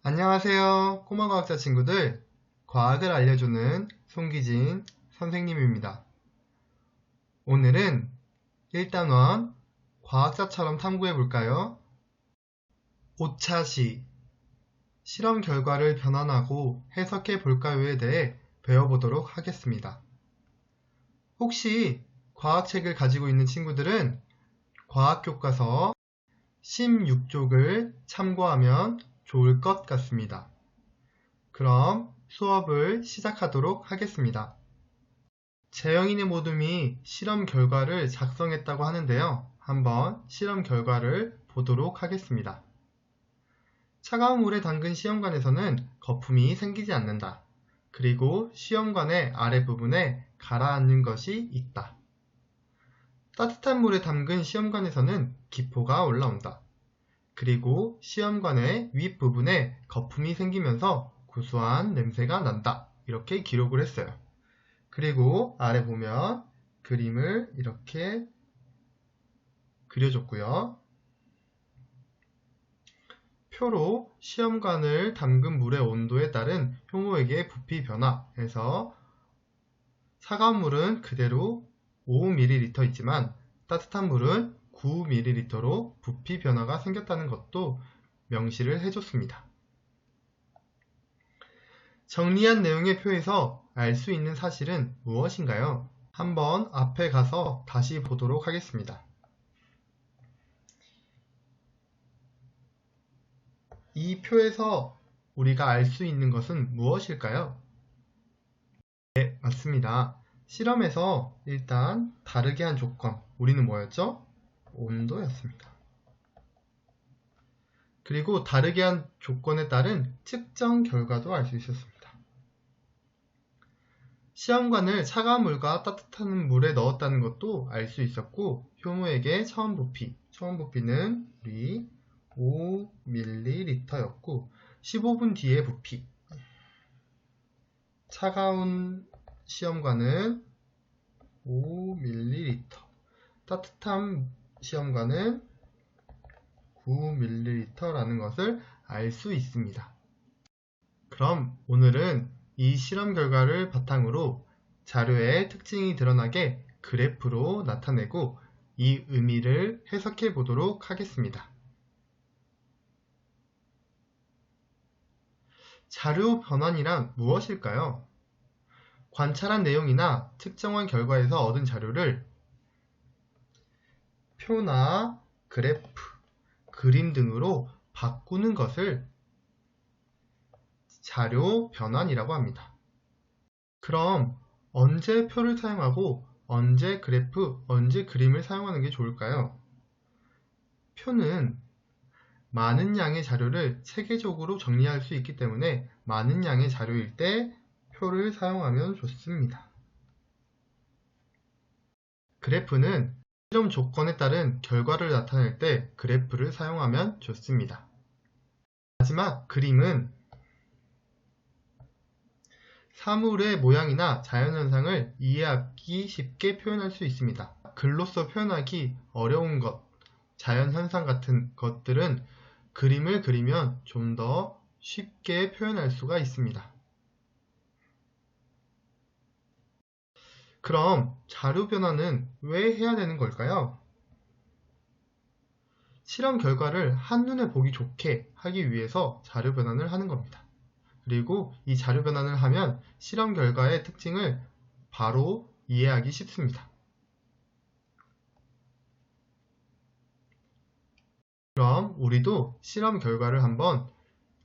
안녕하세요. 꼬마과학자 친구들. 과학을 알려주는 송기진 선생님입니다. 오늘은 1단원 과학자처럼 탐구해 볼까요? 오차시 실험 결과를 변환하고 해석해 볼까요에 대해 배워보도록 하겠습니다. 혹시 과학책을 가지고 있는 친구들은 과학교과서 16쪽을 참고하면 좋을 것 같습니다. 그럼 수업을 시작하도록 하겠습니다. 재영이네 모둠이 실험 결과를 작성했다고 하는데요. 한번 실험 결과를 보도록 하겠습니다. 차가운 물에 담근 시험관에서는 거품이 생기지 않는다. 그리고 시험관의 아랫부분에 가라앉는 것이 있다. 따뜻한 물에 담근 시험관에서는 기포가 올라온다. 그리고 시험관의 윗부분에 거품이 생기면서 구수한 냄새가 난다. 이렇게 기록을 했어요. 그리고 아래 보면 그림을 이렇게 그려줬고요. 표로 시험관을 담근 물의 온도에 따른 효모액의 부피 변화에서 차가운 물은 그대로 5ml 있지만 따뜻한 물은 9ml로 부피 변화가 생겼다는 것도 명시를 해줬습니다. 정리한 내용의 표에서 알 수 있는 사실은 무엇인가요? 한번 앞에 가서 다시 보도록 하겠습니다. 이 표에서 우리가 알 수 있는 것은 무엇일까요? 네, 맞습니다. 실험에서 일단 다르게 한 조건, 우리는 뭐였죠? 온도였습니다. 그리고 다르게 한 조건에 따른 측정 결과도 알 수 있었습니다. 시험관을 차가운 물과 따뜻한 물에 넣었다는 것도 알 수 있었고, 효모액의 처음 부피는 우리 5ml였고 15분 뒤의 부피, 차가운 시험관은 5ml, 따뜻한 시험관은 9ml라는 것을 알 수 있습니다. 그럼 오늘은 이 실험 결과를 바탕으로 자료의 특징이 드러나게 그래프로 나타내고 이 의미를 해석해 보도록 하겠습니다. 자료 변환이란 무엇일까요? 관찰한 내용이나 측정한 결과에서 얻은 자료를 표나 그래프, 그림 등으로 바꾸는 것을 자료 변환이라고 합니다. 그럼 언제 표를 사용하고 언제 그래프, 언제 그림을 사용하는 게 좋을까요? 표는 많은 양의 자료를 체계적으로 정리할 수 있기 때문에 많은 양의 자료일 때 표를 사용하면 좋습니다. 그래프는 실험 조건에 따른 결과를 나타낼 때 그래프를 사용하면 좋습니다. 마지막 그림은 사물의 모양이나 자연현상을 이해하기 쉽게 표현할 수 있습니다. 글로써 표현하기 어려운 것, 자연현상 같은 것들은 그림을 그리면 좀 더 쉽게 표현할 수가 있습니다. 그럼 자료 변환은 왜 해야 되는 걸까요? 실험 결과를 한눈에 보기 좋게 하기 위해서 자료 변환을 하는 겁니다. 그리고 이 자료 변환을 하면 실험 결과의 특징을 바로 이해하기 쉽습니다. 그럼 우리도 실험 결과를 한번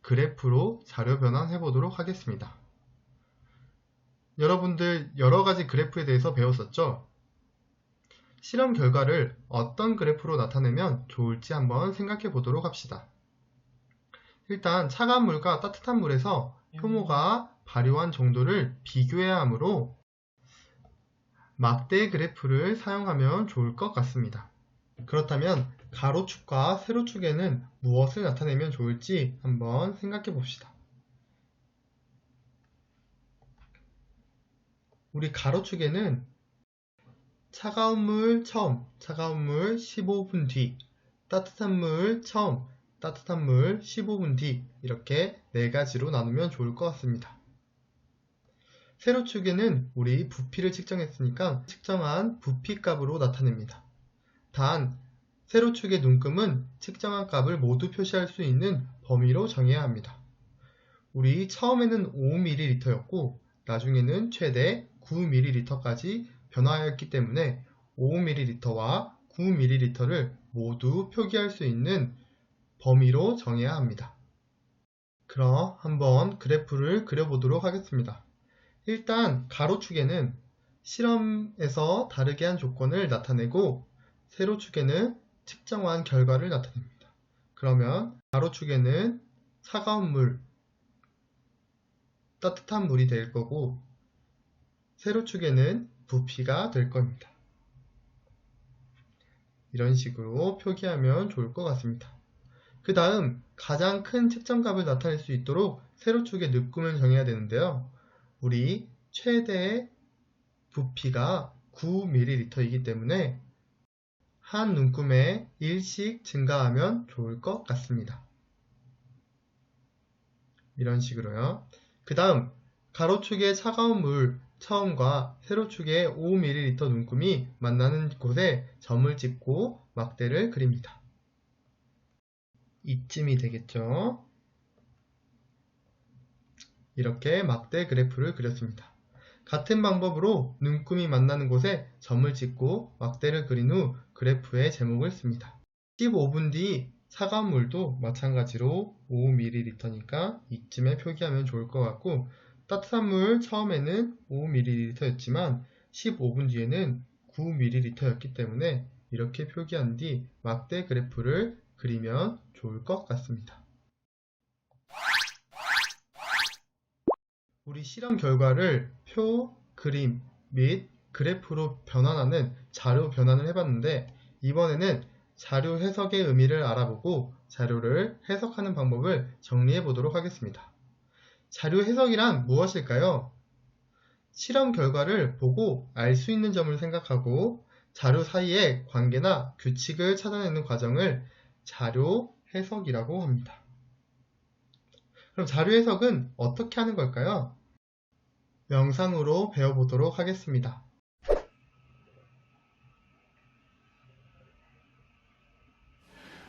그래프로 자료 변환해 보도록 하겠습니다. 여러분들 여러 가지 그래프에 대해서 배웠었죠? 실험 결과를 어떤 그래프로 나타내면 좋을지 한번 생각해 보도록 합시다. 일단 차가운 물과 따뜻한 물에서 효모가 발효한 정도를 비교해야 하므로 막대 그래프를 사용하면 좋을 것 같습니다. 그렇다면 가로축과 세로축에는 무엇을 나타내면 좋을지 한번 생각해 봅시다. 우리 가로축에는 차가운 물 처음, 차가운 물 15분 뒤, 따뜻한 물 처음, 따뜻한 물 15분 뒤 이렇게 4가지로 나누면 좋을 것 같습니다. 세로축에는 우리 부피를 측정했으니까 측정한 부피 값으로 나타냅니다. 단, 세로축의 눈금은 측정한 값을 모두 표시할 수 있는 범위로 정해야 합니다. 우리 처음에는 5ml였고 나중에는 최대 9ml까지 변화하였기 때문에 5ml와 9ml를 모두 표기할 수 있는 범위로 정해야 합니다. 그럼 한번 그래프를 그려보도록 하겠습니다. 일단 가로축에는 실험에서 다르게 한 조건을 나타내고 세로축에는 측정한 결과를 나타냅니다. 그러면 가로축에는 차가운 물, 따뜻한 물이 될 거고 세로축에는 부피가 될 겁니다. 이런 식으로 표기하면 좋을 것 같습니다. 그 다음 가장 큰 측정값을 나타낼 수 있도록 세로축의 늑금을 정해야 되는데요. 우리 최대 부피가 9ml이기 때문에 한 눈금에 1씩 증가하면 좋을 것 같습니다. 이런 식으로요. 그 다음 가로축의 차가운 물 처음과 세로축의 5ml 눈금이 만나는 곳에 점을 찍고 막대를 그립니다. 이쯤이 되겠죠. 이렇게 막대 그래프를 그렸습니다. 같은 방법으로 눈금이 만나는 곳에 점을 찍고 막대를 그린 후 그래프에 제목을 씁니다. 15분 뒤 차가운 물도 마찬가지로 5ml니까 이쯤에 표기하면 좋을 것 같고 따뜻한 물 처음에는 5ml였지만 15분 뒤에는 9ml였기 때문에 이렇게 표기한 뒤 막대 그래프를 그리면 좋을 것 같습니다. 우리 실험 결과를 표, 그림 및 그래프로 변환하는 자료 변환을 해봤는데 이번에는 자료 해석의 의미를 알아보고 자료를 해석하는 방법을 정리해 보도록 하겠습니다. 자료 해석이란 무엇일까요? 실험 결과를 보고 알 수 있는 점을 생각하고 자료 사이의 관계나 규칙을 찾아내는 과정을 자료 해석이라고 합니다. 그럼 자료 해석은 어떻게 하는 걸까요? 영상으로 배워보도록 하겠습니다.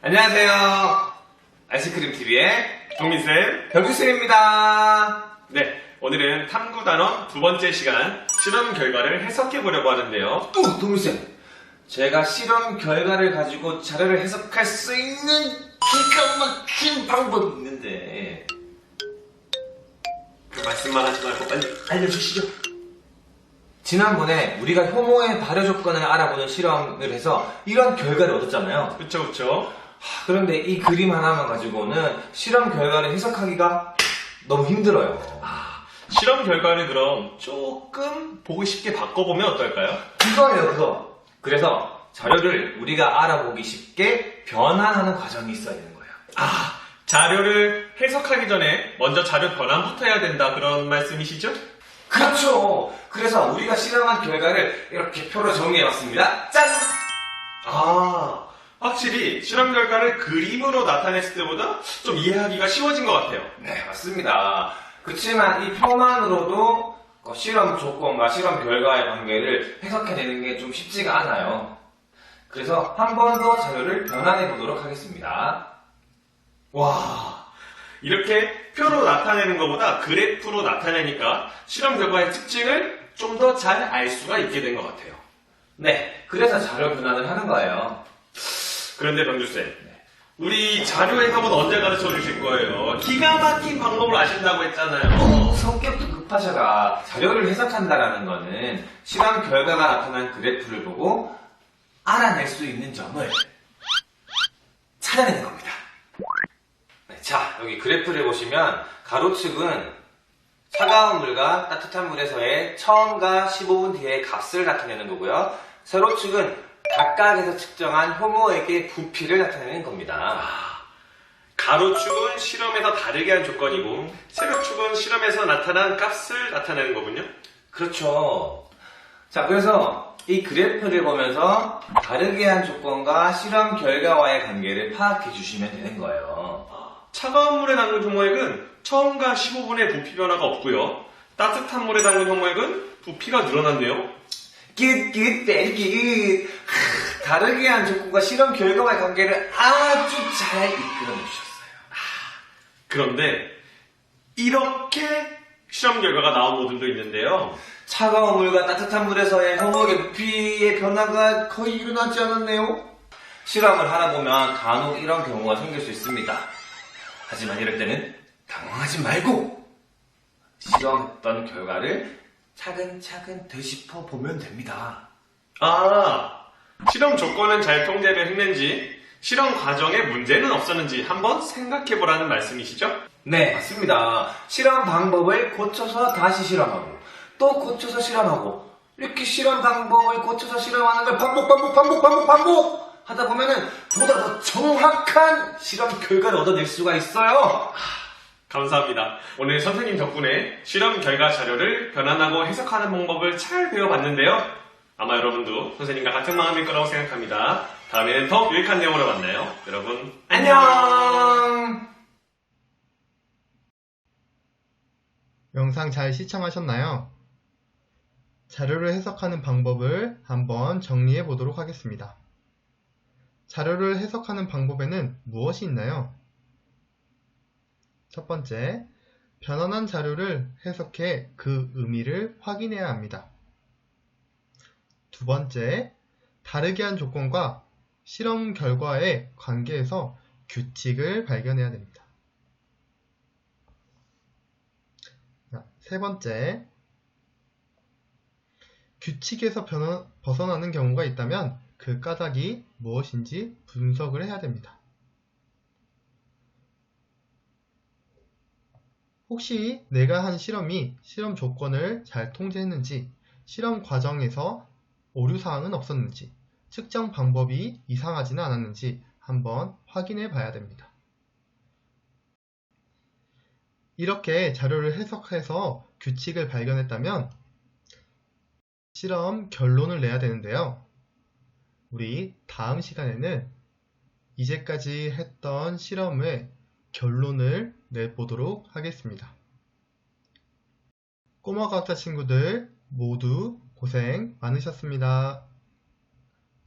안녕하세요. 아이스크림TV의 종민쌤, 병규쌤입니다. 네, 오늘은 탐구단원 두 번째 시간 실험 결과를 해석해 보려고 하는데요. 동민쌤, 제가 실험 결과를 가지고 자료를 해석할 수 있는 기가 막힌 방법이 있는데 그 말씀만 하지 말고 빨리 알려주시죠. 지난번에 우리가 효모의 발효 조건을 알아보는 실험을 해서 이런 결과를 얻었잖아요. 그쵸. 그런데 이 그림 하나만 가지고는 실험 결과를 해석하기가 너무 힘들어요. 실험 결과를 그럼 조금 보기 쉽게 바꿔보면 어떨까요? 그거예요, 그거. 그래서 자료를 우리가 알아보기 쉽게 변환하는 과정이 있어야 되는 거예요. 자료를 해석하기 전에 먼저 자료 변환부터 해야 된다 그런 말씀이시죠? 그렇죠. 그래서 우리가 실험한 결과를 이렇게 표로 정리해봤습니다. 짠! 확실히 실험 결과를 그림으로 나타냈을 때보다 좀 이해하기가 쉬워진 것 같아요. 네, 맞습니다. 그렇지만 이 표만으로도 실험 조건과 실험 결과의 관계를 해석해내는 게 좀 쉽지가 않아요. 그래서 한 번 더 자료를 변환해 보도록 하겠습니다. 와, 이렇게 표로 나타내는 것보다 그래프로 나타내니까 실험 결과의 특징을 좀 더 잘 알 수가 있게 된 것 같아요. 네, 그래서 자료 변환을 하는 거예요. 그런데 병주쌤, 우리 자료 해석은 언제 가르쳐 주실 거예요? 기가 막힌 방법을 아신다고 했잖아요. 성격도 급하셔가 자료를 해석한다라는 거는 실험 결과가 나타난 그래프를 보고 알아낼 수 있는 점을 찾아내는 겁니다. 네, 자, 여기 그래프를 보시면 가로축은 차가운 물과 따뜻한 물에서의 처음과 15분 뒤의 값을 나타내는 거고요. 세로축은 각각에서 측정한 효모에게 부피를 나타내는 겁니다. 가로축은 실험에서 다르게 한 조건이고 세로축은 실험에서 나타난 값을 나타내는 거군요. 그렇죠. 자, 그래서 이 그래프를 보면서 다르게 한 조건과 실험 결과와의 관계를 파악해 주시면 되는 거예요. 차가운 물에 담근 효모액은 처음과 15분의 부피 변화가 없고요. 따뜻한 물에 담근 효모액은 부피가 늘어났네요. 굿굿 베리 굿. 다르게 한 조건과 실험 결과와의 관계를 아주 잘 이끌어 주셨어요. 그런데 이렇게 실험 결과가 나온 모델도 있는데요. 차가운 물과 따뜻한 물에서의 효모의 부피의 변화가 거의 일어나지 않았네요. 실험을 하다 보면 간혹 이런 경우가 생길 수 있습니다. 하지만 이럴 때는 당황하지 말고 실험했던 결과를 차근차근 되짚어 보면 됩니다. 실험 조건은 잘 통제를 했는지 실험 과정에 문제는 없었는지 한번 생각해 보라는 말씀이시죠? 네, 맞습니다. 실험 방법을 고쳐서 다시 실험하고 또 고쳐서 실험하고 이렇게 실험 방법을 고쳐서 실험하는 걸 반복 하다 보면은 보다 더 정확한 실험 결과를 얻어낼 수가 있어요. 감사합니다. 오늘 선생님 덕분에 실험 결과 자료를 변환하고 해석하는 방법을 잘 배워봤는데요. 아마 여러분도 선생님과 같은 마음일 거라고 생각합니다. 다음에는 더 유익한 내용으로 만나요. 여러분 안녕. 영상 잘 시청하셨나요? 자료를 해석하는 방법을 한번 정리해 보도록 하겠습니다. 자료를 해석하는 방법에는 무엇이 있나요? 첫 번째, 변환한 자료를 해석해 그 의미를 확인해야 합니다. 두 번째, 다르게 한 조건과 실험 결과의 관계에서 규칙을 발견해야 됩니다. 세 번째, 규칙에서 벗어나는 경우가 있다면 그 까닭이 무엇인지 분석을 해야 됩니다. 혹시 내가 한 실험이 실험 조건을 잘 통제했는지, 실험 과정에서 오류사항은 없었는지, 측정 방법이 이상하지는 않았는지 한번 확인해 봐야 됩니다. 이렇게 자료를 해석해서 규칙을 발견했다면 실험 결론을 내야 되는데요. 우리 다음 시간에는 이제까지 했던 실험의 결론을 내보도록 하겠습니다. 꼬마 과학자 친구들 모두 고생 많으셨습니다.